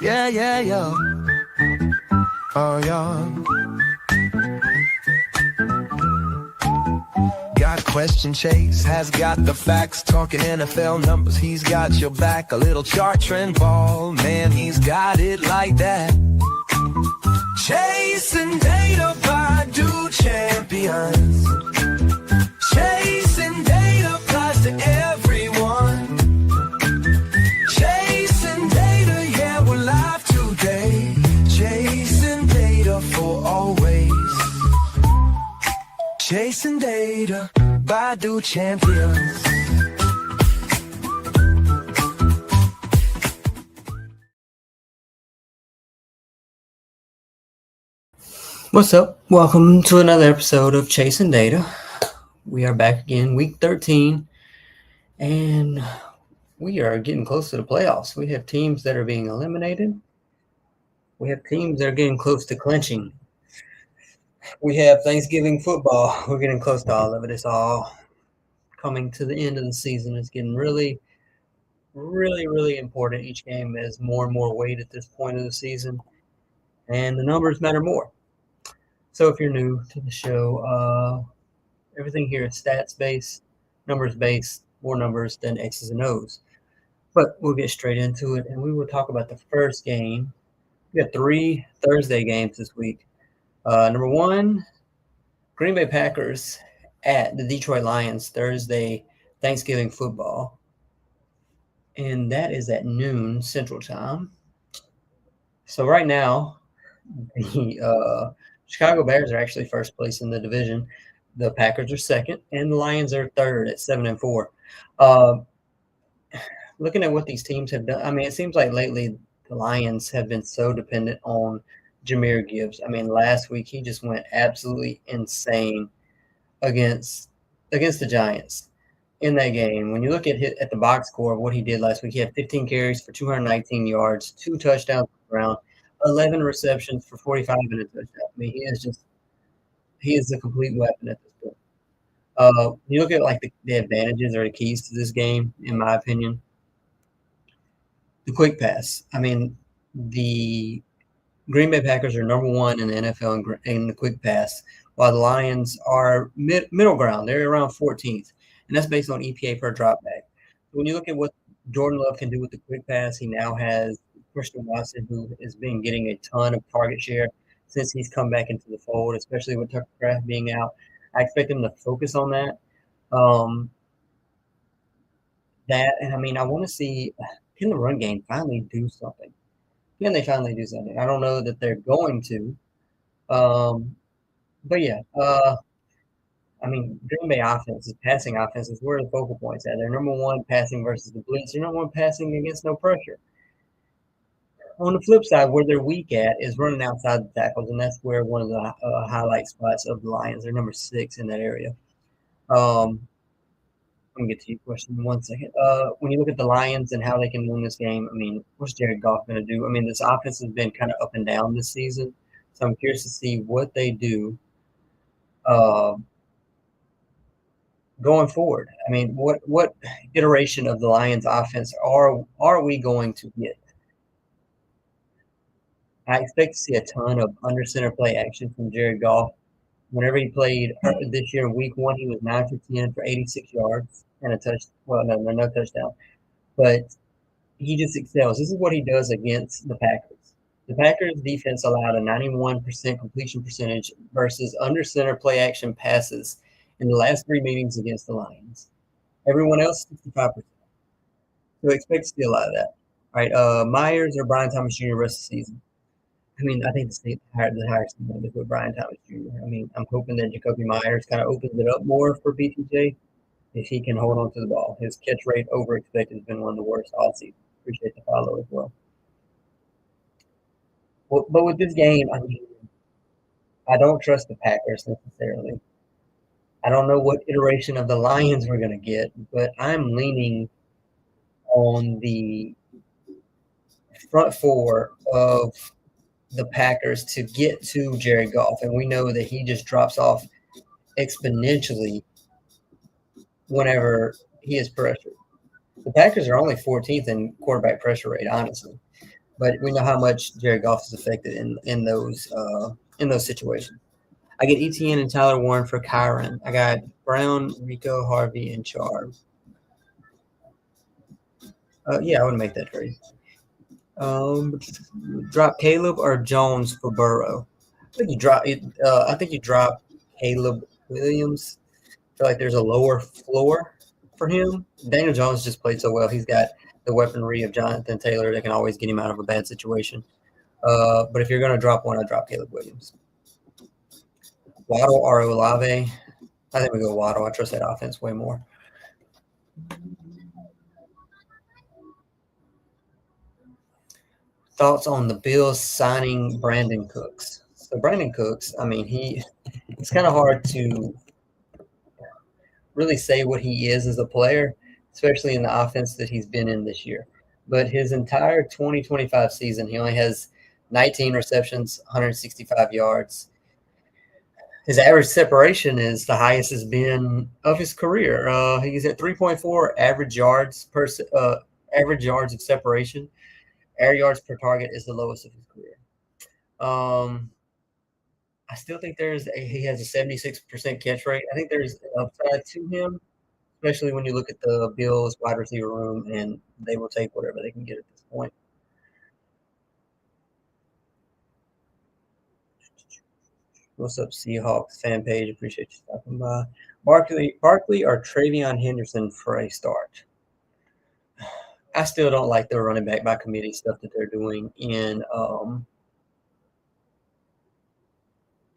Yeah, yeah, yeah. Oh, yeah. Got question Chase, has got the facts, talking NFL numbers, he's got your back. A little chart trend ball, man, he's got it like that. Chasing data by do champions. Chasing data applies to everyone. Chasing data, yeah, we're live today. Chasing data for always. Chasing data, Baidu champions. What's up? Welcome to another episode of Chasing Data. We are back again, week 13, and we are getting close to the playoffs. We have teams that are being eliminated. We have teams that are getting close to clinching. We have Thanksgiving football. We're getting close to all of it. It's all coming to the end of the season. It's getting really, really important. Each game has more and more weight at this point of the season, and the numbers matter more. So if you're new to the show, everything here is stats based, numbers based, more numbers than X's and O's. But we'll get straight into it, and we will talk about the first game. We got 3 Thursday games this week. Number 1, Green Bay Packers at the Detroit Lions, Thursday Thanksgiving football. And that is at noon Central Time. So right now, the Chicago Bears are actually first place in the division. The Packers are second, and the Lions are third at 7-4. Looking at what these teams have done, I mean, it seems like lately the Lions have been so dependent on Jahmyr Gibbs. I mean, last week he just went absolutely insane against the Giants in that game. When you look at the box score of what he did last week, he had 15 carries for 219 yards, 2 touchdowns on the ground, 11 receptions for 45 and a touchdown. I mean, he is a complete weapon at this point. You look at like the advantages or the keys to this game, in my opinion. The quick pass. I mean, the Green Bay Packers are number 1 in the NFL in the quick pass, while the Lions are middle ground. They're around 14th, and that's based on EPA per dropback. When you look at what Jordan Love can do with the quick pass, he now has Christian Watson, who has been getting a ton of target share since he's come back into the fold, especially with Tucker Kraft being out. I expect him to focus on that. And I mean, I want to see, can the run game finally do something? Can they finally do something? I don't know that they're going to. But yeah, I mean, Green Bay offense, passing offense is where the focal points at. They're number 1 passing versus the blitz. They're number 1 passing against no pressure. On the flip side, where they're weak at is running outside the tackles, and that's where one of the highlight spots of the Lions. They're number 6 in that area. Let me get to your question in 1 second. When you look at the Lions and how they can win this game, I mean, what's Jared Goff going to do? I mean, this offense has been kind of up and down this season, so I'm curious to see what they do going forward. I mean, what iteration of the Lions offense are we going to get? I expect to see a ton of under center play action from Jared Goff. Whenever he played this year in week 1, he was 9 for 10 for 86 yards and a touch. Well, no touchdown. But he just excels. This is what he does against the Packers. The Packers defense allowed a 91% completion percentage versus under center play action passes in the last 3 meetings against the Lions. Everyone else, 65%. So expect to see a lot of that. All right, Myers or Brian Thomas Jr. rest of the season. I mean, I think the higher standard with Brian Thomas Jr. I mean, I'm hoping that Jacoby Myers kind of opens it up more for BTJ if he can hold on to the ball. His catch rate over expected has been one of the worst all season. Appreciate the follow as well. But with this game, I mean, I don't trust the Packers necessarily. I don't know what iteration of the Lions we're going to get, but I'm leaning on the front 4 of the Packers to get to Jared Goff, and we know that he just drops off exponentially whenever he is pressured. The Packers are only 14th in quarterback pressure rate, honestly. but we know how much Jared Goff is affected in those situations. I get ETN and Tyler Warren for Kyron. I got Brown, Rico, Harvey, and Char. Yeah, I would make that trade. Drop Caleb or Jones for Burrow. I think you drop Caleb Williams. I feel like there's a lower floor for him. Daniel Jones just played so well. He's got the weaponry of Jonathan Taylor that can always get him out of a bad situation. But if you're going to drop one, I'd drop Caleb Williams. Waddle or Olave. I think we go Waddle. I trust that offense way more. Thoughts on the Bills signing Brandon Cooks? So Brandon Cooks, I mean, it's kind of hard to really say what he is as a player, especially in the offense that he's been in this year. But his entire 2025 season, he only has 19 receptions, 165 yards. His average separation is the highest has been of his career. He's at 3.4 average yards of separation. Air yards per target is the lowest of his career. I still think he has a 76% catch rate. I think there's an upside to him, especially when you look at the Bills wide receiver room, and they will take whatever they can get at this point. What's up, Seahawks fan page? Appreciate you stopping by. Barkley or Travion Henderson for a start. I still don't like the running back by committee stuff that they're doing in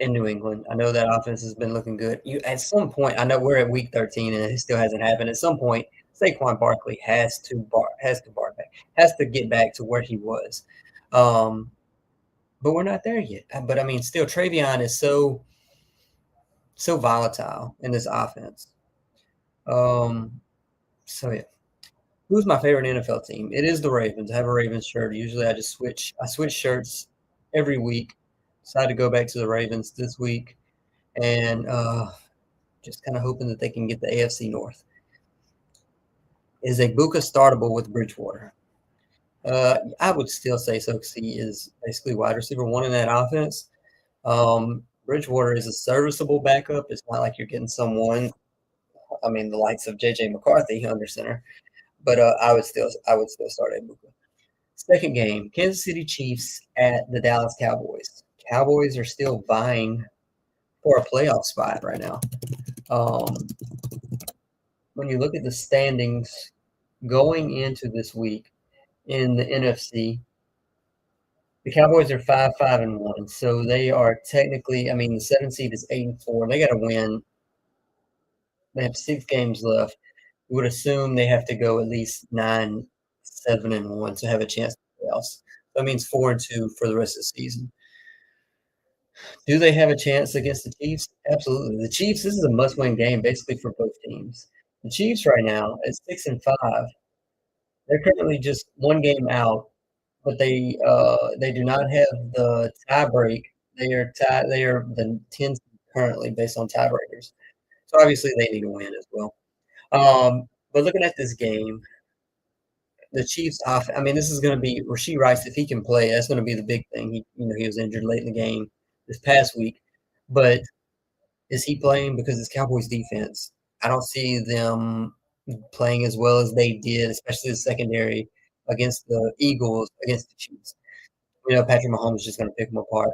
New England. I know that offense has been looking good. At some point, I know we're at week 13 and it still hasn't happened. At some point, Saquon Barkley has to get back to where he was. But we're not there yet. But I mean, still, Travion is so volatile in this offense. So yeah. Who's my favorite NFL team? It is the Ravens. I have a Ravens shirt. Usually I switch shirts every week. Decided to go back to the Ravens this week and just kind of hoping that they can get the AFC North. Is Egbuka startable with Bridgewater? I would still say so because he is basically wide receiver one in that offense. Bridgewater is a serviceable backup. It's not like you're getting someone, I mean, the likes of J.J. McCarthy under center. But I would still start Egbuka. Second game, Kansas City Chiefs at the Dallas Cowboys. Cowboys are still vying for a playoff spot right now. When you look at the standings going into this week in the NFC, the Cowboys are 5-5-1, so they are technically. I mean, the 7th seed is 8-4. They got to win. They have 6 games left. You would assume they have to go at least 9-7-1 to have a chance to playoffs. That means 4-2 for the rest of the season. Do they have a chance against the Chiefs? Absolutely. The Chiefs, this is a must-win game basically for both teams. The Chiefs right now at 6-5, they're currently just one game out, but they do not have the tie break. They are the 10th currently based on tiebreakers. So obviously they need to win as well. But looking at this game, the Chiefs off. I mean, this is going to be Rashee Rice if he can play. That's going to be the big thing. He was injured late in the game this past week, but is he playing? Because it's Cowboys defense. I don't see them playing as well as they did, especially the secondary against the Eagles, against the Chiefs. Patrick Mahomes is just going to pick them apart.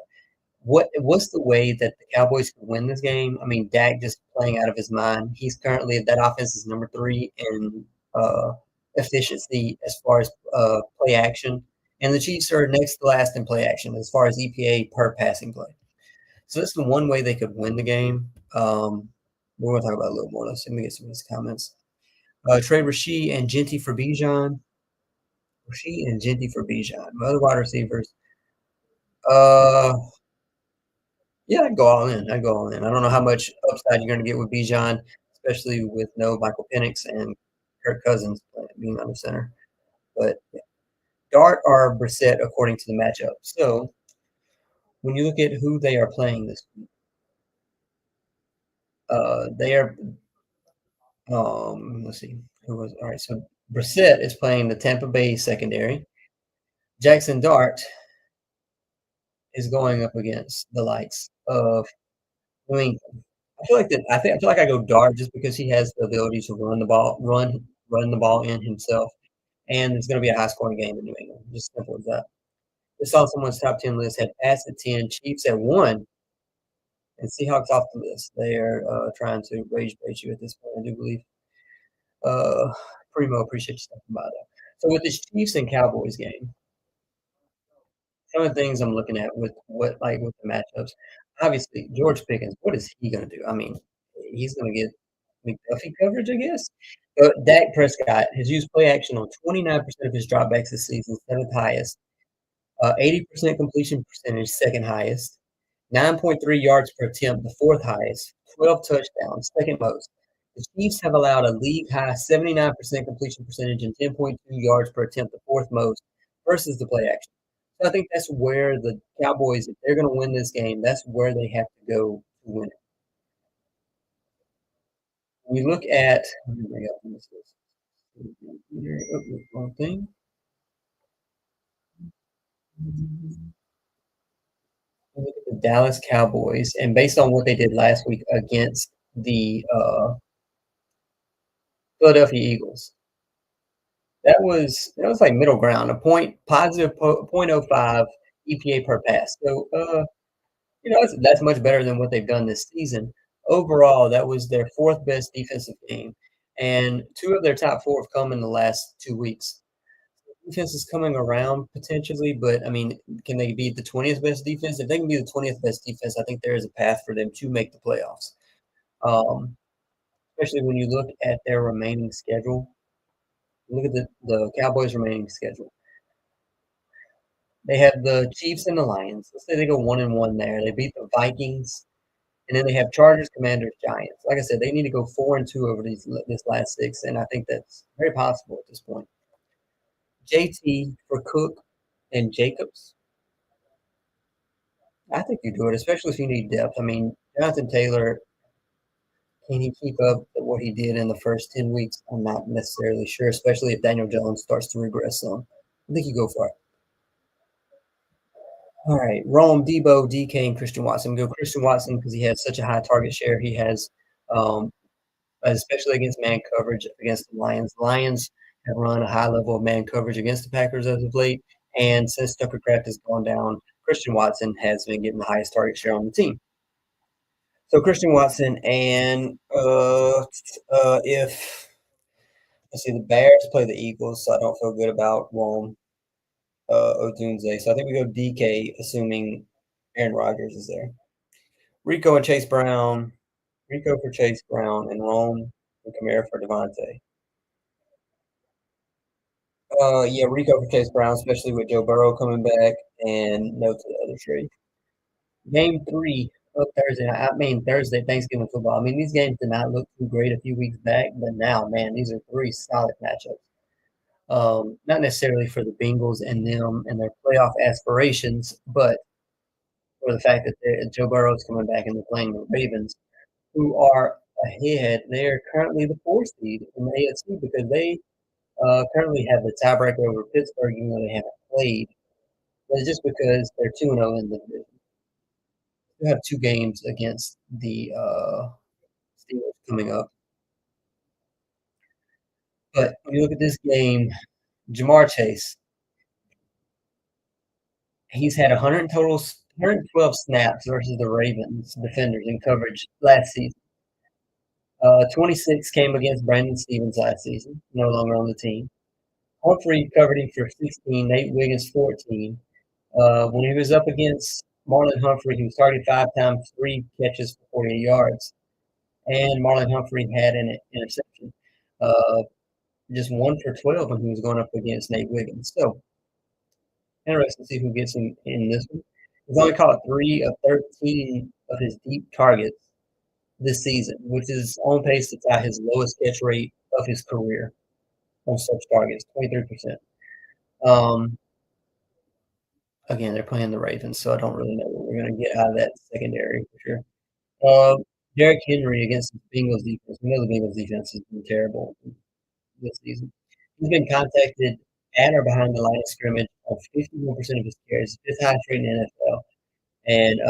What's the way that the Cowboys could win this game? I mean, Dak just playing out of his mind. He's currently that offense is number 3 in efficiency as far as play action, and the Chiefs are next to last in play action as far as EPA per passing play. So that's the one way they could win the game. We're going to talk about a little more. Let's see. Let me get some of these comments. Trade Rashee and Genty for Bijan. Rashee and Genty for Bijan. My other wide receivers. Yeah, I'd go all in. I don't know how much upside you're going to get with Bijan, especially with no Michael Penix and Kirk Cousins being under center. But yeah. Dart or Brissett according to the matchup. So when you look at who they are playing this week, they are. Let's see who was all right. So Brissett is playing the Tampa Bay secondary. Jackson Dart is going up against the likes of New England. I feel like I go Dart just because he has the ability to run the ball in himself, and it's going to be a high scoring game in New England. Just simple as that. Just saw someone's top 10 list had Pats at 10, Chiefs at 1, and Seahawks off the list. They are trying to rage bait you at this point, I do believe. Primo, appreciate you stopping by that. So with this Chiefs and Cowboys game, some of the things I'm looking at with with the matchups, obviously George Pickens, what is he going to do? I mean, he's going to get McDuffie coverage, I guess. But Dak Prescott has used play action on 29% of his dropbacks this season, seventh highest. 80% completion percentage, second highest. 9.3 yards per attempt, the fourth highest. 12 touchdowns, second most. The Chiefs have allowed a league high 79% completion percentage and 10.2 yards per attempt, the fourth most, versus the play action. So I think that's where the Cowboys, if they're going to win this game, that's where they have to go to win it. When you look at wrong thing. Look at the Dallas Cowboys, and based on what they did last week against the Philadelphia Eagles, that was like middle ground, a positive 0.05 EPA per pass. So that's much better than what they've done this season. Overall, that was their fourth best defensive game, and two of their top four have come in the last 2 weeks. Defense is coming around potentially, but I mean, can they be the 20th best defense? If they can be the 20th best defense, I think there is a path for them to make the playoffs. Especially when you look at their remaining schedule. Look at the Cowboys' remaining schedule. They have the Chiefs and the Lions. Let's say they go 1-1 there. They beat the Vikings, and then they have Chargers, Commanders, Giants. Like I said, they need to go 4-2 over this last six, and I think that's very possible at this point. JT for Cook and Jacobs. I think you do it, especially if you need depth. I mean, Jonathan Taylor, can he keep up what he did in the first 10 weeks? I'm not necessarily sure, especially if Daniel Jones starts to regress some. I think you go for it. All right, Rome, Debo, DK, and Christian Watson. Go Christian Watson because he has such a high target share. He has, especially against man coverage against the Lions. The Lions have run a high level of man coverage against the Packers as of late, and since Tucker Kraft has gone down, Christian Watson has been getting the highest target share on the team. So Christian Watson and if let's see, the Bears play the Eagles, so I don't feel good about Rome Odunze. So I think we go DK, assuming Aaron Rodgers is there. Rico and Chase Brown. Rico for Chase Brown and Rome and Kamara for Devontae. Yeah, Rico for Chase Brown, especially with Joe Burrow coming back, and no to the other trade. Game 3 of Thursday. Thursday, Thanksgiving football. I mean, these games did not look too great a few weeks back, but now, man, these are 3 solid matchups. Not necessarily for the Bengals and them and their playoff aspirations, but for the fact that Joe Burrow is coming back and they're playing the Ravens, who are ahead. They're currently the 4th seed in the AFC because they currently have the tiebreaker over Pittsburgh, even though they haven't played. But it's just because they're 2-0 in the division. We have 2 games against the Steelers coming up. But when you look at this game, Jamar Chase, he's had 112 snaps versus the Ravens defenders in coverage last season. 26 came against Brandon Stevens last season, no longer on the team. Humphrey covered him for 16, Nate Wiggins 14. When he was up against Marlon Humphrey, he was targeted 5 times, 3 catches for 48 yards. And Marlon Humphrey had an interception. Just 1 for 12 when he was going up against Nate Wiggins. So, interesting to see who gets him in this one. He's only caught 3 of 13 of his deep targets this season, which is on pace to tie his lowest catch rate of his career on such targets, 23%. Again, they're playing the Ravens, so I don't really know what we're going to get out of that secondary for sure. Derrick Henry against the Bengals defense. We know the Bengals defense has been terrible this season. He's been contacted at or behind the line of scrimmage 51% of his carries, fifth highest rate in the NFL. And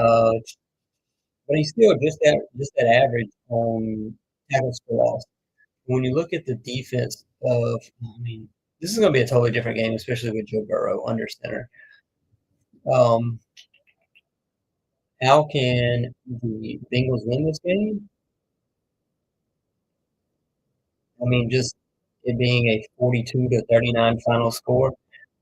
but he's still just that average on tackles for loss. When you look at the defense I mean, this is going to be a totally different game, especially with Joe Burrow under center. Um, how can the Bengals win this game? I mean, just it being a 42-39 final score.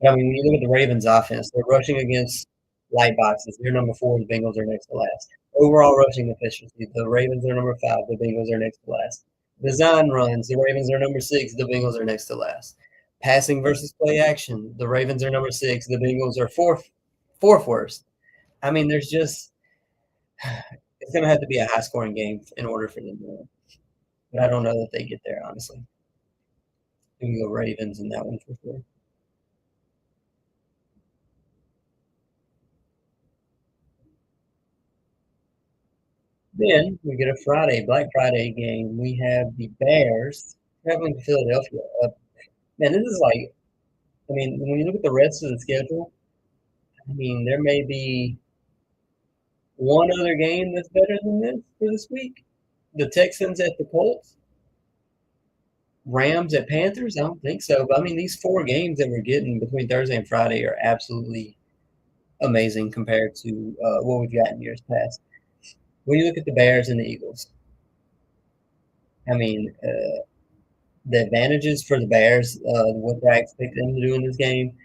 But I mean, when you look at the Ravens offense, they're rushing against light boxes. They're number 4, the Bengals are next to last. Overall rushing efficiency, the Ravens are number 5, the Bengals are next to last. Design runs, the Ravens are number 6, the Bengals are next to last. Passing versus play action, the Ravens are number 6, the Bengals are fourth worst. I mean, there's just it's going to have to be a high scoring game in order for them to win. But I don't know that they get there, honestly. We can go Ravens in that one for sure. Then we get a Black Friday game. We have the Bears traveling to Philadelphia. Man, this is like, I mean, when you look at the rest of the schedule, I mean, there may be one other game that's better than this for this week. The Texans at the Colts, Rams at Panthers. I don't think so. But I mean, these 4 games that we're getting between Thursday and Friday are absolutely amazing compared to what we've got in years past. When you look at the Bears and the Eagles, I mean, the advantages for the Bears, what I expect them to do in this game,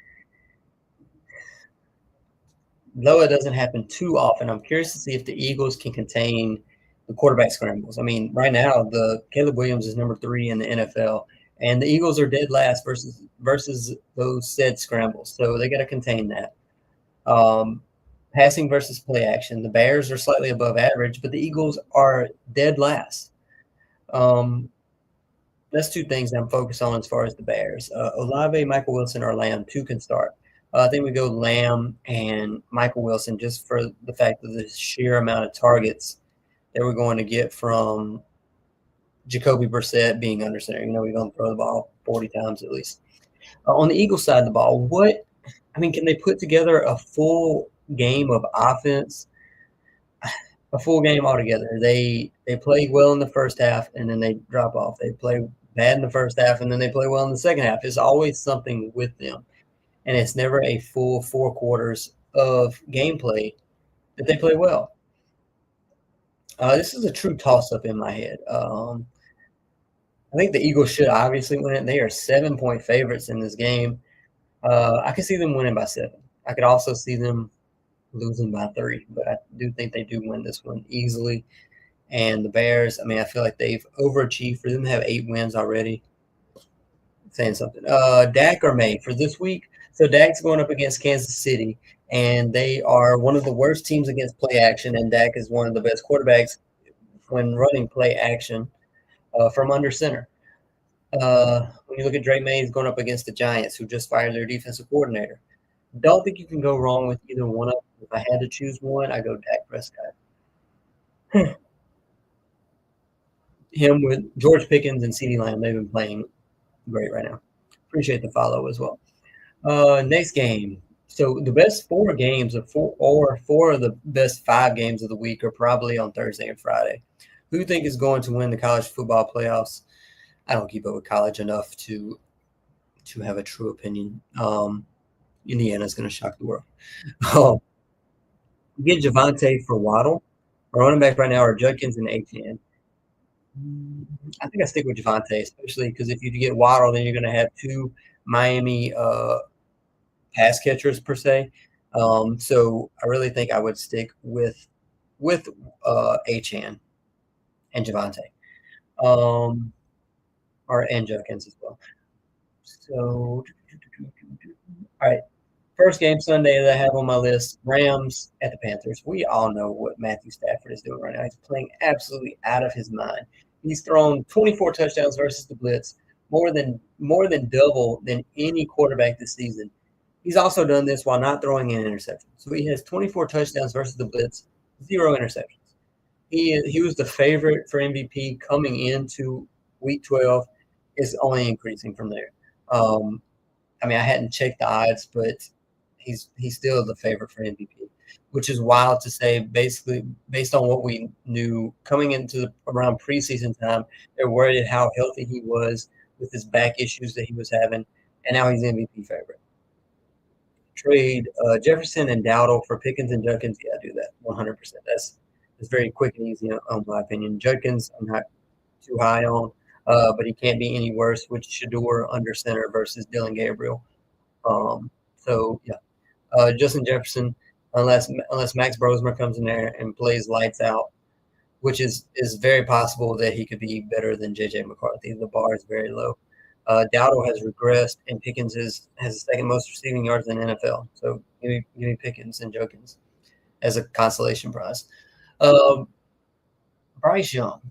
though it doesn't happen too often, I'm curious to see if the Eagles can contain the quarterback scrambles. I mean, right now, the Caleb Williams is number 3 in the NFL, and the Eagles are dead last versus those said scrambles. So they got to contain that. Passing versus play action, the Bears are slightly above average, but the Eagles are dead last. That's 2 things I'm focused on as far as the Bears. Olave, Michael Wilson, or Lamb, 2 can start. I think we go Lamb and Michael Wilson just for the fact of the sheer amount of targets that we're going to get from Jacoby Brissett being under center. You know, we're going to throw the ball 40 times at least. On the Eagles side of the ball, can they put together a full game of offense? A full game altogether. They play well in the first half and then they drop off. They play bad in the first half and then they play well in the second half. It's always something with them. And it's never a full 4 quarters of gameplay that they play well. This is a true toss-up in my head. I think the Eagles should obviously win it. They are 7-point favorites in this game. I can see them winning by 7. I could also see them losing by 3, but I do think they do win this one easily. And the Bears, I mean, I feel like they've overachieved. For them to have 8 wins already, saying something. Dak or May for this week. So Dak's going up against Kansas City, and they are one of the worst teams against play action, and Dak is one of the best quarterbacks when running play action from under center. When you look at Drake Mays going up against the Giants, who just fired their defensive coordinator, don't think you can go wrong with either one of them. If I had to choose one, I go Dak Prescott. Him with George Pickens and CeeDee Lamb, they've been playing great right now. Appreciate the follow as well. Next game. So the best 4 games of 4 of the best 5 games of the week are probably on Thursday and Friday. Who do you think is going to win the college football playoffs? I don't keep up with college enough to have a true opinion. Indiana's going to shock the world. Get Javonte for Waddle. Our running backs right now are Judkins and Etienne. I think I stick with Javonte, especially because if you get Waddle, then you're going to have 2 Miami pass catchers per se. So I really think I would stick with Achane and Javonte, and Judkins as well. So, all right. First game Sunday that I have on my list, Rams at the Panthers. We all know what Matthew Stafford is doing right now. He's playing absolutely out of his mind. He's thrown 24 touchdowns versus the blitz, more than double than any quarterback this season. He's also done this while not throwing an interception. So he has 24 touchdowns versus the blitz, 0 interceptions. He was the favorite for MVP coming into Week 12. It's only increasing from there. I mean, I hadn't checked the odds, but he's still the favorite for MVP, which is wild to say. Basically, based on what we knew coming into around preseason time, they're worried how healthy he was with his back issues that he was having, and now he's MVP favorite. Trade Jefferson and Dowdle for Pickens and Judkins. Yeah, do that 100%. That's very quick and easy, in my opinion. Judkins, I'm not too high on, but he can't be any worse with Shador under center versus Dylan Gabriel. So yeah, Justin Jefferson, unless Max Brosmer comes in there and plays lights out, which is very possible that he could be better than JJ McCarthy. The bar is very low. Dowdle has regressed, and Pickens has the second most receiving yards in the NFL. So give me Pickens and Jokins as a consolation prize. Bryce Young,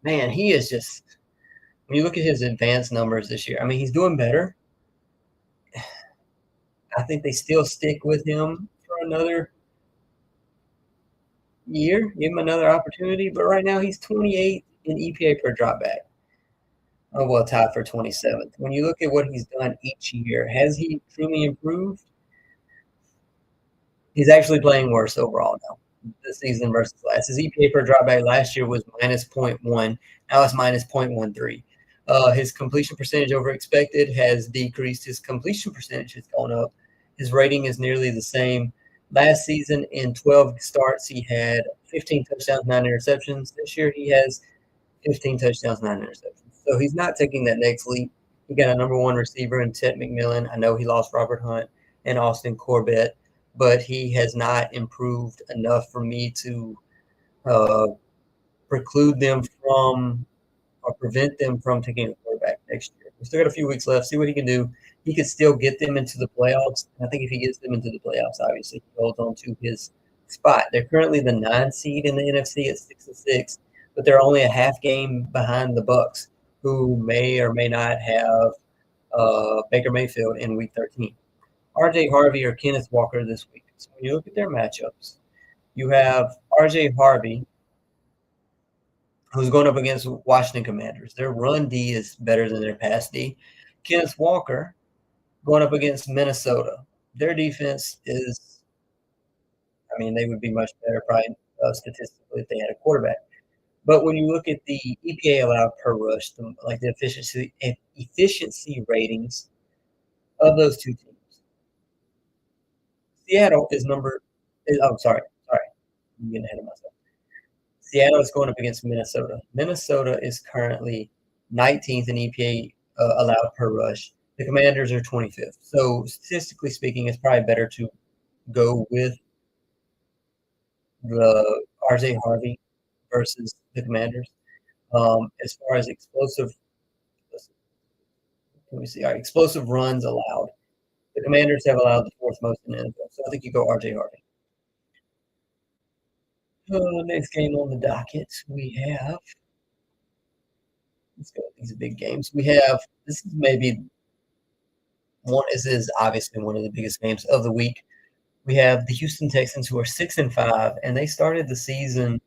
man, he is just, when you look at his advanced numbers this year, I mean, he's doing better. I think they still stick with him for another year, give him another opportunity. But right now, he's 28 in EPA per dropback. Oh, well, tied for 27th. When you look at what he's done each year, has he truly improved? He's actually playing worse overall now this season versus last. His EPA per dropback last year was minus 0.1. Now it's minus 0.13. His completion percentage over expected has decreased. His completion percentage has gone up. His rating is nearly the same. Last season, in 12 starts, he had 15 touchdowns, 9 interceptions. This year, he has 15 touchdowns, 9 interceptions. So he's not taking that next leap. He got a number one receiver in Ted McMillan. I know he lost Robert Hunt and Austin Corbett, but he has not improved enough for me to preclude them from or prevent them from taking a quarterback next year. We still got a few weeks left. See what he can do. He could still get them into the playoffs. I think if he gets them into the playoffs, obviously he holds on to his spot. They're currently the 9th seed in the NFC at 6-6, but they're only a half game behind the Bucs, who may or may not have Baker Mayfield in Week 13. R.J. Harvey or Kenneth Walker this week. So when you look at their matchups, you have R.J. Harvey, who's going up against Washington Commanders. Their run D is better than their pass D. Kenneth Walker going up against Minnesota. Their defense is, I mean, they would be much better probably statistically if they had a quarterback. But when you look at the EPA allowed per rush, the efficiency ratings of those two teams, Seattle is sorry. I'm getting ahead of myself. Seattle is going up against Minnesota. Minnesota is currently 19th in EPA allowed per rush. The Commanders are 25th. So statistically speaking, it's probably better to go with the R.J. Harvey versus the Commanders. As far as explosive runs allowed, the Commanders have allowed the 4th most in the NFL. So I think you go R.J. Harvey. Next game on the docket, we have. Let's go with these big games. This is obviously one of the biggest games of the week. We have the Houston Texans, who are 6-5, and they started the season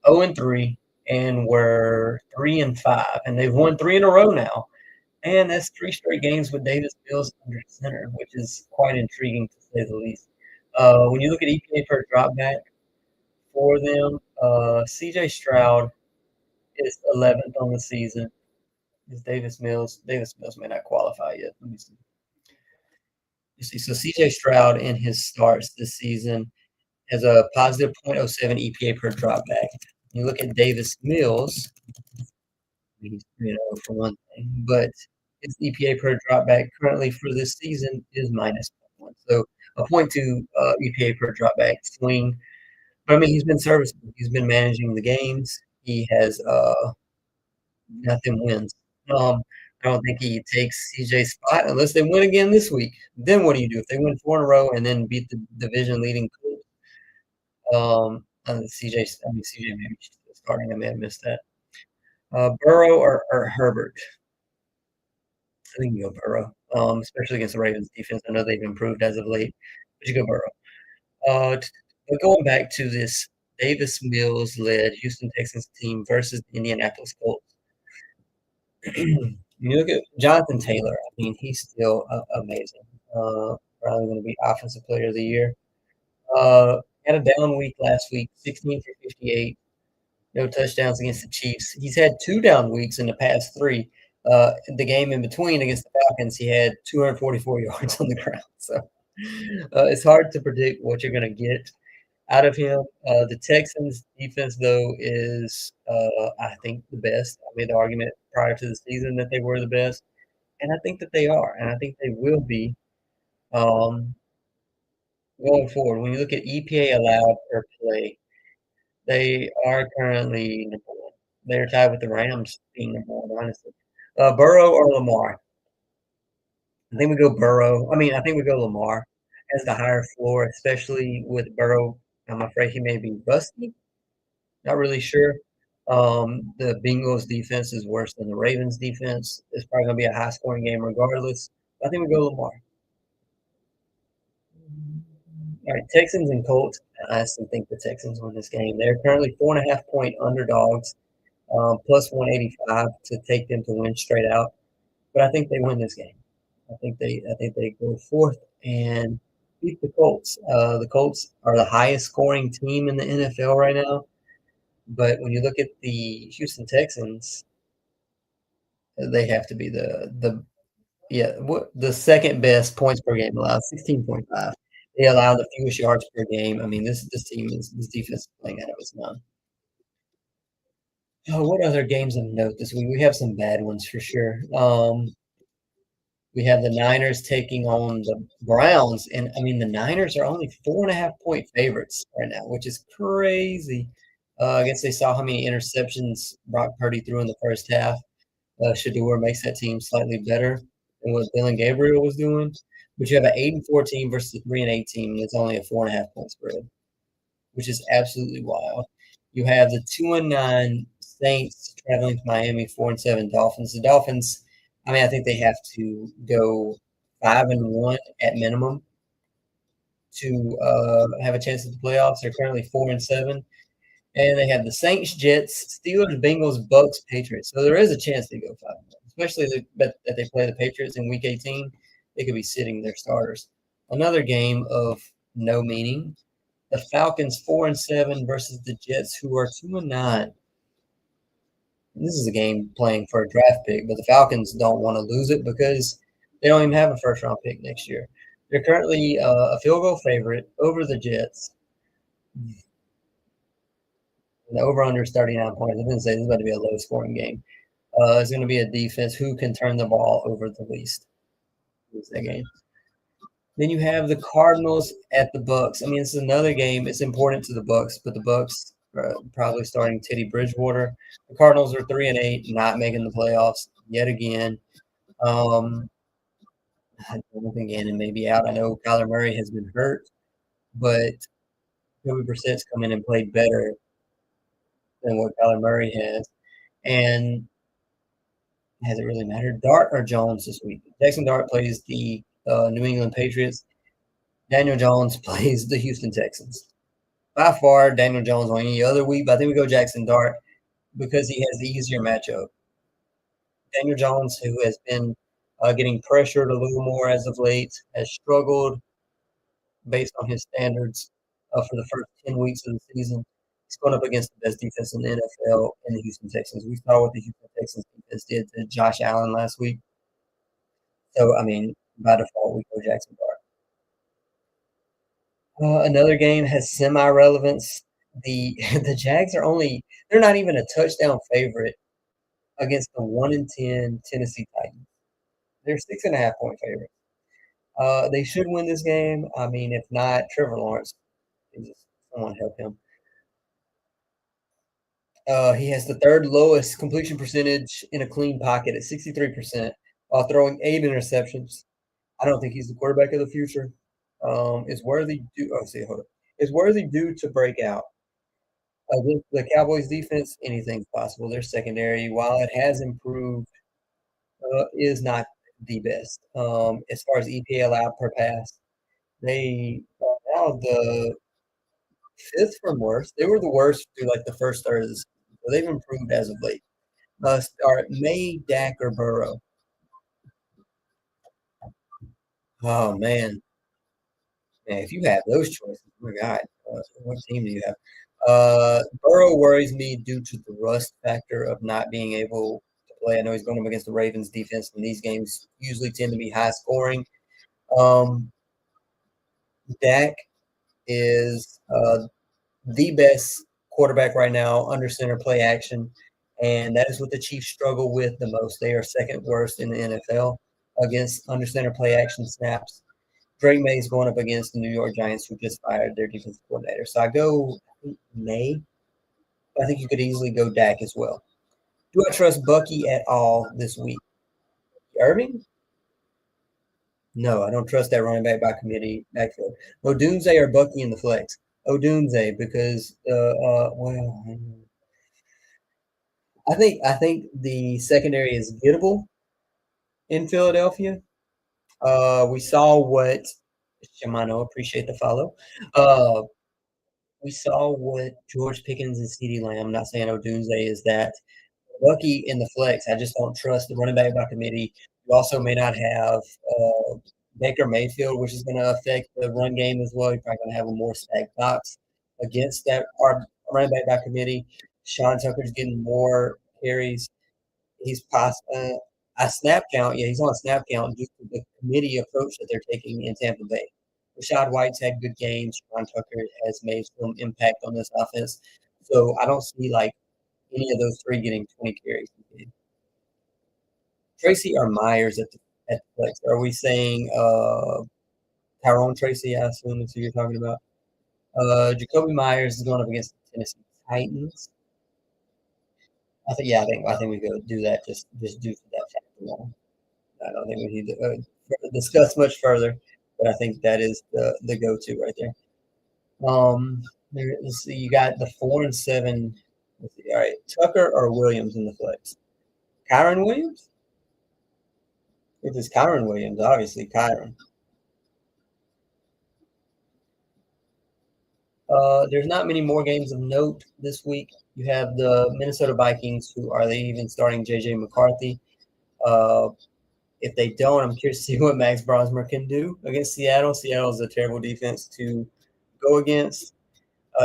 0-3 and were 3-5, and they've won 3 in a row now. And that's 3 straight games with Davis Mills under center, which is quite intriguing to say the least. When you look at EPA per dropback for them, C.J. Stroud is 11th on the season. Is Davis Mills? Davis Mills may not qualify yet. Let me see. You see, so C.J. Stroud in his starts this season has a positive 0.07 EPA per dropback. You look at Davis Mills, he's 3-0 for one thing, but his EPA per dropback currently for this season is minus 0.1. So a 0.2 EPA per dropback swing. But I mean, he's been serviceable. He's been managing the games. He has nothing wins. I don't think he takes CJ's spot unless they win again this week. Then what do you do if they win 4 in a row and then beat the division leading Colts? CJ maybe starting. I may have missed that. Burrow or Herbert? I think you go Burrow, especially against the Ravens defense. I know they've improved as of late, but you go Burrow. But going back to this Davis Mills-led Houston Texans team versus the Indianapolis Colts, you look at Jonathan Taylor. I mean, he's still amazing. Probably going to be Offensive Player of the Year. Had a down week last week, 16 for 58, no touchdowns against the Chiefs. He's had 2 down weeks in the past 3. The game in between against the Falcons, he had 244 yards on the ground. So it's hard to predict what you're going to get out of him. The Texans' defense, though, is, I think, the best. I made the argument prior to the season that they were the best, and I think that they are, and I think they will be going forward. When you look at EPA allowed per play, they are currently number 1. They're tied with the Rams being number 1, honestly. Burrow or Lamar? I think we go Burrow. I think we go Lamar as the higher floor, especially with Burrow. I'm afraid he may be rusty. Not really sure. The Bengals defense is worse than the Ravens defense. It's probably going to be a high scoring game regardless. I think we go Lamar. All right, Texans and Colts. I still think the Texans win this game. They're currently 4.5-point underdogs, plus 185 to take them to win straight out. But I think they win this game. I think they go forth and beat the Colts. The Colts are the highest scoring team in the NFL right now. But when you look at the Houston Texans, they have to be the second best points per game allowed, 16.5. They allow the fewest yards per game. This defense is playing out of its mind. Oh, what other games of note this week? We have some bad ones for sure. We have the Niners taking on the Browns, and the Niners are only 4.5-point favorites right now, which is crazy. I guess they saw how many interceptions Brock Purdy threw in the first half. Shedeur makes that team slightly better than what Dylan Gabriel was doing. But you have an 8-4 team versus a 3-8 team, and it's only a 4.5-point spread, which is absolutely wild. You have the 2-9 Saints traveling to Miami, 4-7 Dolphins. The Dolphins, I think they have to go 5-1 at minimum to have a chance at the playoffs. They're currently 4-7. And they have the Saints, Jets, Steelers, Bengals, Bucks, Patriots. So there is a chance they go 5-1, especially that they play the Patriots in Week 18. They could be sitting their starters. Another game of no meaning. The Falcons 4-7 versus the Jets, who are 2-9. This is a game playing for a draft pick, but the Falcons don't want to lose it because they don't even have a first-round pick next year. They're currently a field goal favorite over the Jets. The over-under is 39 points. I didn't say this is about to be a low-scoring game. It's going to be a defense who can turn the ball over the least. That game. Then you have the Cardinals at the Bucks. This is another game. It's important to the Bucks, but the Bucks are probably starting Teddy Bridgewater. The Cardinals are 3-8, not making the playoffs yet again. I don't think Gannon may be out. I know Kyler Murray has been hurt, but Jacoby Brissett's come in and played better than what Kyler Murray has. And has it really mattered? Dart or Jones this week? Jackson Dart plays the New England Patriots. Daniel Jones plays the Houston Texans. By far, Daniel Jones on any other week, but I think we go Jackson Dart because he has the easier matchup. Daniel Jones, who has been getting pressured a little more as of late, has struggled based on his standards for the first 10 weeks of the season. He's going up against the best defense in the NFL and the Houston Texans. We saw what the Houston Texans defense did to Josh Allen last week. So, by default, we go Jackson Dart. Another game has semi-relevance. The Jags they're not even a touchdown favorite against the 1-10 Tennessee Titans. They're 6.5-point favorites. They should win this game. If not, Trevor Lawrence, someone help him. He has the third lowest completion percentage in a clean pocket at 63%, while throwing 8 interceptions. I don't think he's the quarterback of the future. Is Worthy due to break out? Against the Cowboys defense, anything's possible. Their secondary, while it has improved, is not the best. As far as EPA allowed per pass, they are now the 5th from worst. They were the worst through the first third of the season. So they've improved as of late. Start May, Dak, or Burrow. Oh man, man, if you have those choices, oh my God, what team do you have? Burrow worries me due to the rust factor of not being able to play. I know he's going up against the Ravens defense, and these games usually tend to be high scoring. Um, Dak is the best quarterback right now under center play action, and that is what the Chiefs struggle with the most. They are second worst in the NFL against under center play action snaps. Drake May is going up against the New York Giants, who just fired their defensive coordinator. So I go May. I think you could easily go Dak as well. Do I trust Bucky at all this week? Irving? No, I don't trust that running back by committee backfield. Odunze or Bucky in the flex? Odunze because well, I think the secondary is gettable in Philadelphia. We saw what Shimano, appreciate the follow. Uh, we saw what George Pickens and CeeDee Lamb. I'm not saying Odunze is that. Bucky in the flex. I just don't trust the running back by committee. You also may not have Baker Mayfield, which is going to affect the run game as well. You're probably going to have a more stacked box against that running back by committee. Sean Tucker's getting more carries. He's past a snap count. Yeah, he's on a snap count due to the committee approach that they're taking in Tampa Bay. Rashad White's had good games. Sean Tucker has made some impact on this offense. So I don't see like any of those three getting 20 carries. Tracy or Myers at the flex? Are we saying Tyrone Tracy? I assume that's who you're talking about. Jacoby Myers is going up against the Tennessee Titans. I think we go do that just due to that factor alone. I don't think we need to discuss much further, but I think that is the go to right there. Let's see, you got the 4 and 7. Let's see, all right, Tucker or Williams in the flex? Kyron Williams? If it's Kyron Williams, obviously Kyron. There's not many more games of note this week. You have the Minnesota Vikings, who are they even starting J.J. McCarthy? If they don't, I'm curious to see what Max Brosmer can do against Seattle. Seattle is a terrible defense to go against.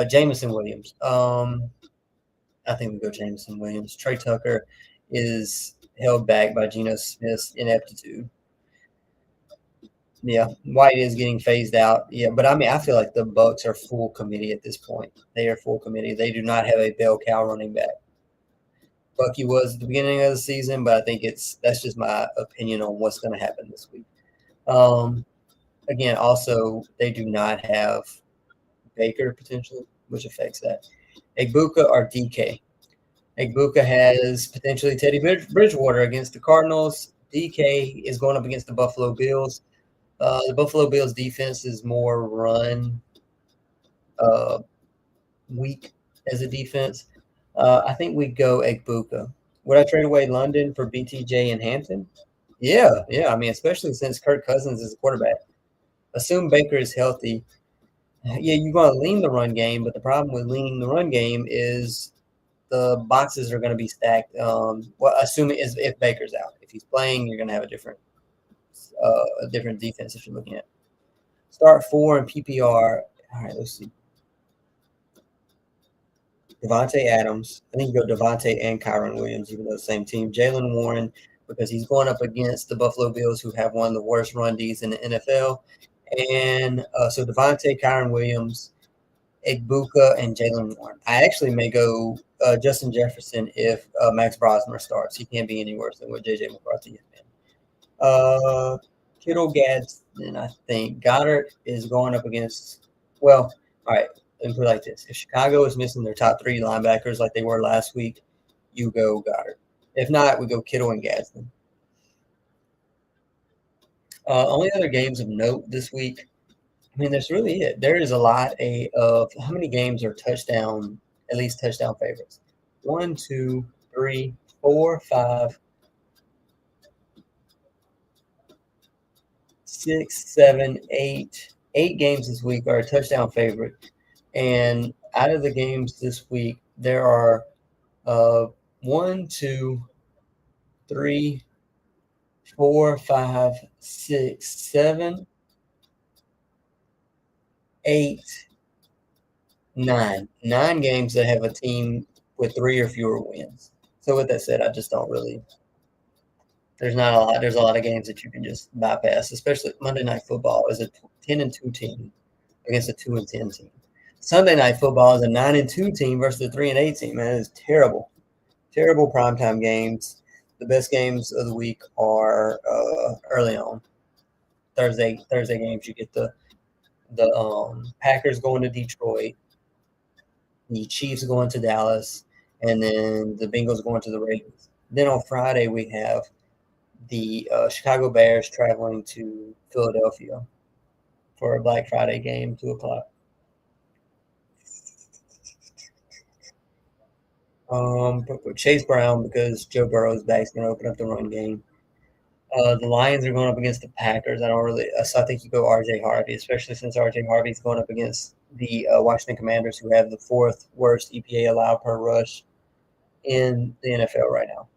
Jameson Williams. I think we go Jameson Williams. Trey Tucker is held back by Geno Smith's ineptitude. Yeah, White is getting phased out. Yeah, but I mean, I feel like the Bucks are full committee at this point. They are full committee. They do not have a bell cow running back. Bucky was at the beginning of the season, but I think that's just my opinion on what's going to happen this week. Again, also they do not have Baker potentially, which affects that. Egbuka or DK. Egbuka has potentially Teddy Bridgewater against the Cardinals. DK is going up against the Buffalo Bills. The Buffalo Bills defense is more run weak as a defense. I think we go Egbuka. Would I trade away London for BTJ and Hampton? Yeah. I mean, especially since Kirk Cousins is a quarterback. Assume Baker is healthy. Yeah, you're going to lean the run game, but the problem with leaning the run game is the boxes are going to be stacked. Well, assuming if Baker's out. If he's playing, you're going to have a different defense if you're looking at. Start 4 in PPR. All right, let's see. Devontae Adams. I think you go Devontae and Kyron Williams, even though the same team. Jaylen Warren, because he's going up against the Buffalo Bills, who have one of the worst run Ds in the NFL. And so Devontae, Kyron Williams, Egbuka, and Jaylen Warren. I actually may go Justin Jefferson if Max Brosmer starts. He can't be any worse than what J.J. McCarthy has been. Kittle, Gadsden, I think. Goddard is going up against – well, all right. Let me put it like this. If Chicago is missing their top 3 linebackers like they were last week, you go Goddard. If not, we go Kittle and Gadsden. Only other games of note this week. I mean, that's really it. There is a lot of how many games are at least touchdown favorites? 1, 2, 3, 4, 5, 6, 7, 8. 8 games this week are a touchdown favorite. And out of the games this week, there are 1, 2, 3, 4, 5, 6, 7, 8, 9. 9 games that have a team with 3 or fewer wins. So with that said, I just don't really. There's not a lot. There's a lot of games that you can just bypass, especially Monday Night Football is a 10-2 team against a 2-10 team. Sunday Night Football is a 9-2 team versus a 3-8 team. Man, it's terrible, terrible primetime games. The best games of the week are early on. Thursday games. You get the Packers going to Detroit, the Chiefs going to Dallas, and then the Bengals going to the Ravens. Then on Friday we have the Chicago Bears traveling to Philadelphia for a Black Friday game, 2:00. But Chase Brown, because Joe Burrow's back, is going to open up the run game. The Lions are going up against the Packers. So I think you go R.J. Harvey, especially since R.J. Harvey's going up against the Washington Commanders, who have the 4th worst EPA allowed per rush in the NFL right now.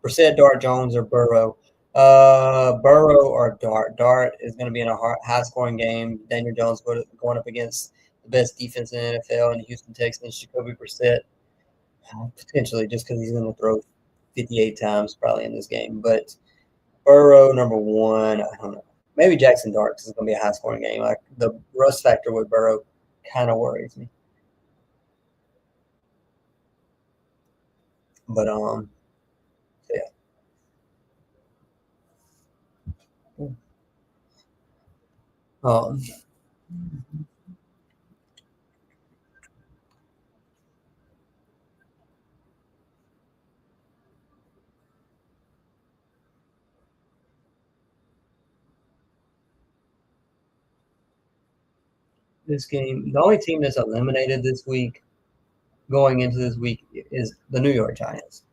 Brissett, Dart, Jones, or Burrow. Burrow or Dart. Dart is going to be in a high-scoring game. Daniel Jones going up against the best defense in the NFL and the Houston Texans. Jacoby Brissett, potentially, just because he's going to throw 58 times probably in this game. But Burrow, number 1, I don't know. Maybe Jackson Dart, because it's going to be a high-scoring game. Like the rust factor with Burrow kind of worries me. But yeah. This game, the only team that's eliminated this week, going into this week, is the New York Giants.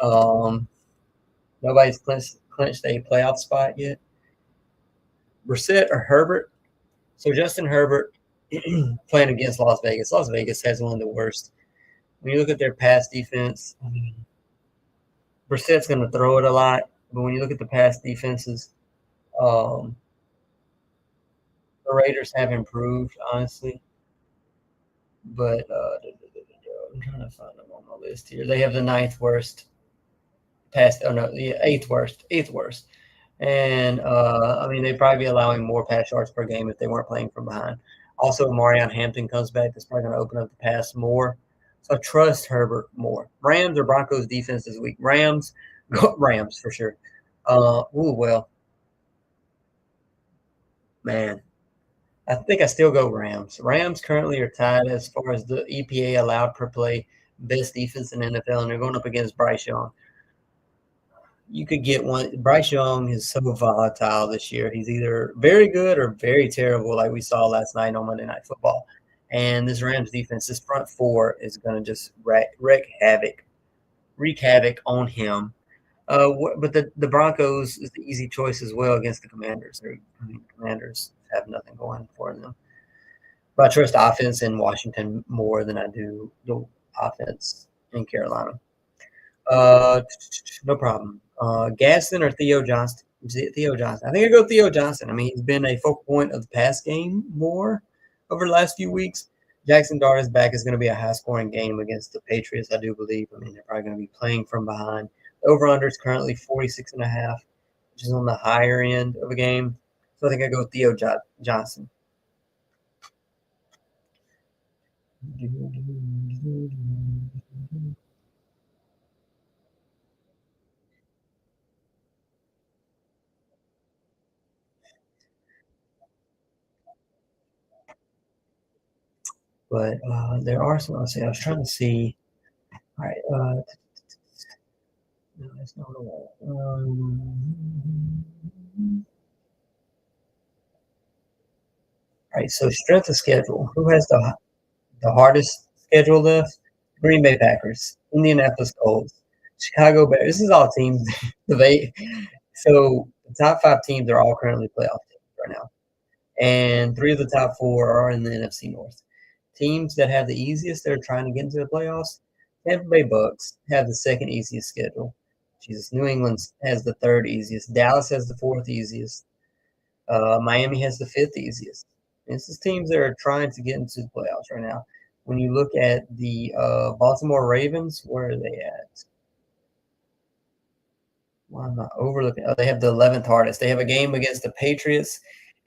Nobody's clinched a playoff spot yet. Brissett or Herbert. So Justin Herbert playing against Las Vegas. Las Vegas has one of the worst. When you look at their pass defense, Brissett's going to throw it a lot. But when you look at the pass defenses, the Raiders have improved, honestly. But I'm trying to find them on my list here. They have the 9th worst pass. Oh, no, the 8th worst. 8th worst. And, they'd probably be allowing more pass yards per game if they weren't playing from behind. Also, Marion Hampton comes back. That's probably going to open up the pass more. So I trust Herbert more. Rams or Broncos defense this week. Rams for sure. Man, I think I still go Rams. Rams currently are tied as far as the EPA allowed per play, best defense in NFL, and they're going up against Bryce Young. You could get one. Bryce Young is so volatile this year. He's either very good or very terrible, like we saw last night on Monday Night Football. And this Rams defense, this front 4 is going to just wreak havoc on him. But the Broncos is the easy choice as well against the Commanders. The Commanders have nothing going for them. But I trust offense in Washington more than I do the offense in Carolina. No problem. Gaston or Theo Johnston? Theo Johnston. I think I go Theo Johnston. He's been a focal point of the pass game more over the last few weeks. Jackson Dart is back. Is going to be a high-scoring game against the Patriots, I do believe. They're probably going to be playing from behind. The over-under is currently 46.5, which is on the higher end of a game. So I think I go Theo Johnson. But there are some. Let's see. I was trying to see. All right. No, that's not the one. All right. So strength of schedule. Who has the hardest schedule left? Green Bay Packers, Indianapolis Colts, Chicago Bears. This is all teams. So the top 5 teams are all currently playoff teams right now, and 3 of the top 4 are in the NFC North. Teams that have the easiest, they're trying to get into the playoffs. Tampa Bay Bucks have the second easiest schedule. Jesus, New England has the third easiest. Dallas has the fourth easiest. Miami has the fifth easiest. This is teams that are trying to get into the playoffs right now. When you look at the Baltimore Ravens, where are they at? Why am I overlooking? Oh, they have the 11th hardest. They have a game against the Patriots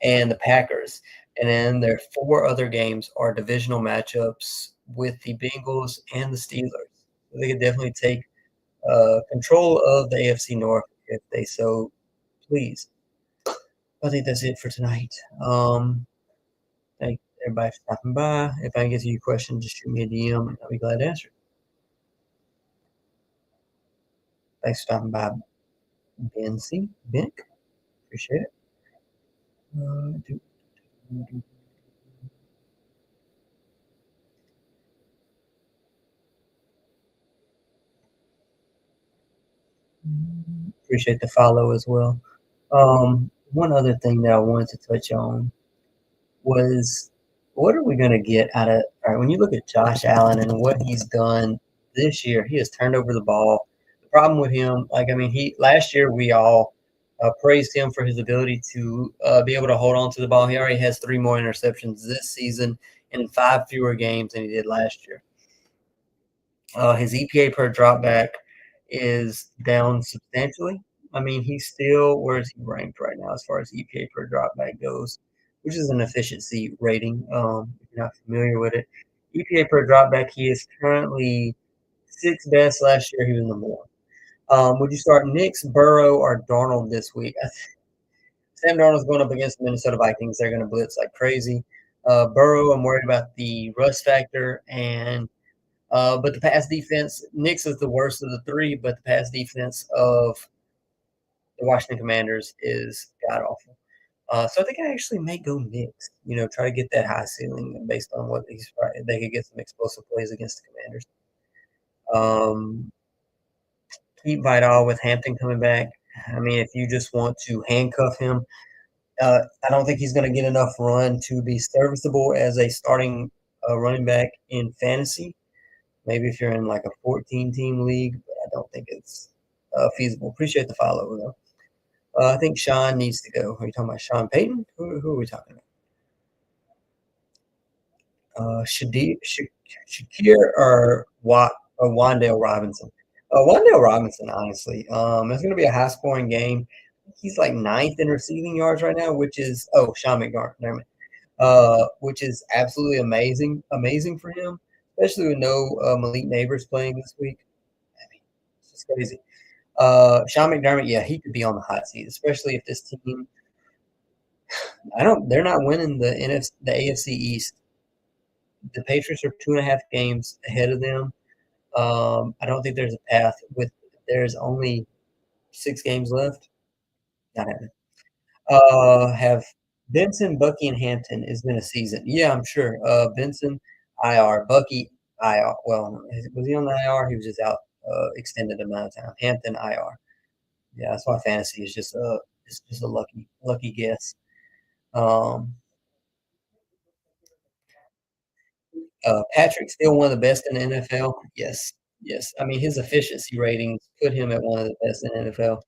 and the Packers. And then their four other games are divisional matchups with the Bengals and the Steelers. So they could definitely take control of the AFC North if they so please. I think that's it for tonight. Thank everybody for stopping by. If I can get to your question, just shoot me a DM and I'll be glad to answer it. Thanks for stopping by, Ben C. Bink. Appreciate it. Appreciate the follow as well. One other thing that I wanted to touch on was what are we going to get out of all right, when you look at Josh Allen and what he's done this year, he has turned over the ball. The problem with him, he last year we all praised him for his ability to be able to hold on to the ball. He already has 3 more interceptions this season in 5 fewer games than he did last year. His EPA per dropback is down substantially. He's still, where is he ranked right now as far as EPA per dropback goes, which is an efficiency rating. If you're not familiar with it, EPA per dropback, he is currently 6th best. Last year, he was number 1. Would you start Nix, Burrow, or Darnold this week? Sam Darnold's going up against the Minnesota Vikings. They're going to blitz like crazy. Burrow, I'm worried about the rust factor but the pass defense, Nix is the worst of the 3, but the pass defense of the Washington Commanders is god awful. So I think I actually may go Nix. Try to get that high ceiling based on what they could get some explosive plays against the Commanders. Keep Vidal with Hampton coming back. If you just want to handcuff him, I don't think he's going to get enough run to be serviceable as a starting running back in fantasy. Maybe if you're in like a 14-team league, but I don't think it's feasible. Appreciate the follow, though. I think Sean needs to go. Are you talking about Sean Payton? Who are we talking about? Shakir or Wandale Robinson? Wandale Robinson, honestly. It's going to be a high-scoring game. He's like 9th in receiving yards right now, which is Sean McDermott, which is absolutely amazing for him, especially with no Malik Neighbors playing this week. It's just crazy. Sean McDermott, yeah, he could be on the hot seat, especially if this team. They're not winning the AFC East. The Patriots are 2.5 games ahead of them. I don't think there's a path there's only 6 games left. Not happening. Have Benson, Bucky, and Hampton has been a season. Yeah, I'm sure. Benson, IR. Bucky, IR. Well, was he on the IR? He was just out extended amount of time. Hampton, IR. Yeah, that's why fantasy is just a lucky guess. Patrick's still one of the best in the NFL. Yes. His efficiency ratings put him at one of the best in the NFL.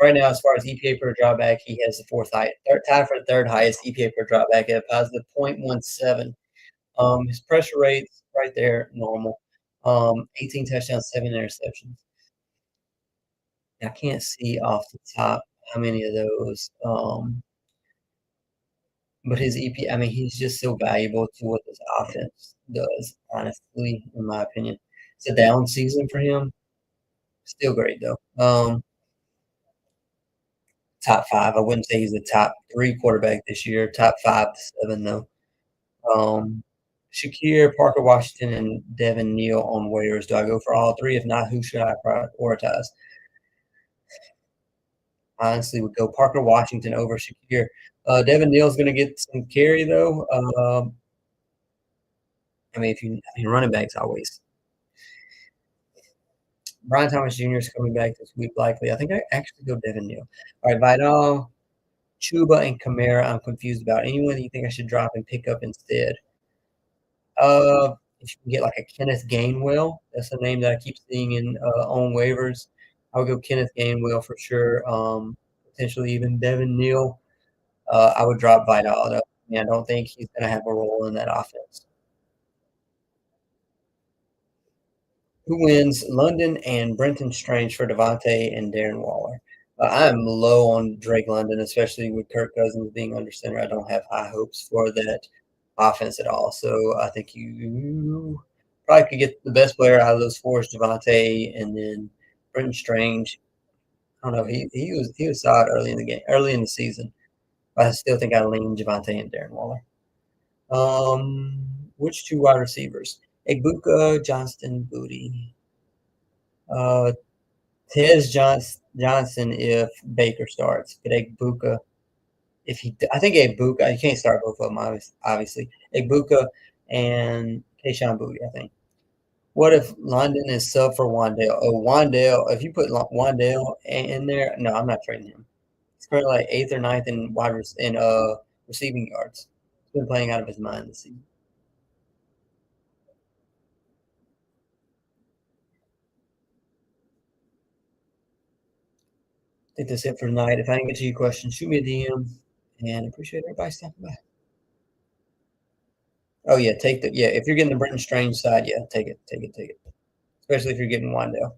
Right now, as far as EPA per dropback, he has the tied for the 3rd highest EPA per dropback at a positive 0.17. His pressure rates right there, normal. 18 touchdowns, 7 interceptions. I can't see off the top how many of those. But his EP, he's just so valuable to what this offense does, honestly, in my opinion. It's a down season for him. Still great, though. Top 5. I wouldn't say he's the top 3 quarterback this year. Top 5 to 7, though. Shakir, Parker Washington, and Devin Neal on waivers. Do I go for all 3? If not, who should I prioritize? Honestly, would go Parker Washington over Shakir. Devin Neal's going to get some carry, though. Running backs always. Brian Thomas Jr. is coming back this week, likely. I think I actually go Devin Neal. All right, Vidal, Chuba, and Kamara, I'm confused about. Anyone that you think I should drop and pick up instead? if you can get like a Kenneth Gainwell, that's a name that I keep seeing in on waivers. I would go Kenneth Gainwell for sure. Potentially even Devin Neal. I would drop Vidal. I don't think he's going to have a role in that offense. Who wins London and Brenton Strange for Devontae and Darren Waller? I'm low on Drake London, especially with Kirk Cousins being under center. I don't have high hopes for that offense at all. So I think you probably could get the best player out of those four is Devontae, and then Brenton Strange. I don't know. He was solid early in the game, early in the season. But I still think I lean Javonte and Darren Waller. Which two wide receivers? Egbuka, Johnston, Booty. Tez Johnson if Baker starts, but Egbuka I think Egbuka, you can't start both of them obviously. Egbuka and Kayshon Boutte, I think. What if London is sub for Wandale? Oh, Wandale, if you put Wandale in there, no, I'm not trading him. He's currently like 8th or 9th in receiving yards. He's been playing out of his mind this season. I think that's it for tonight. If I didn't get to your question, shoot me a DM, and appreciate everybody stopping by. Oh yeah, if you're getting the Brenton Strange side, yeah, take it. Especially if you're getting Wandale.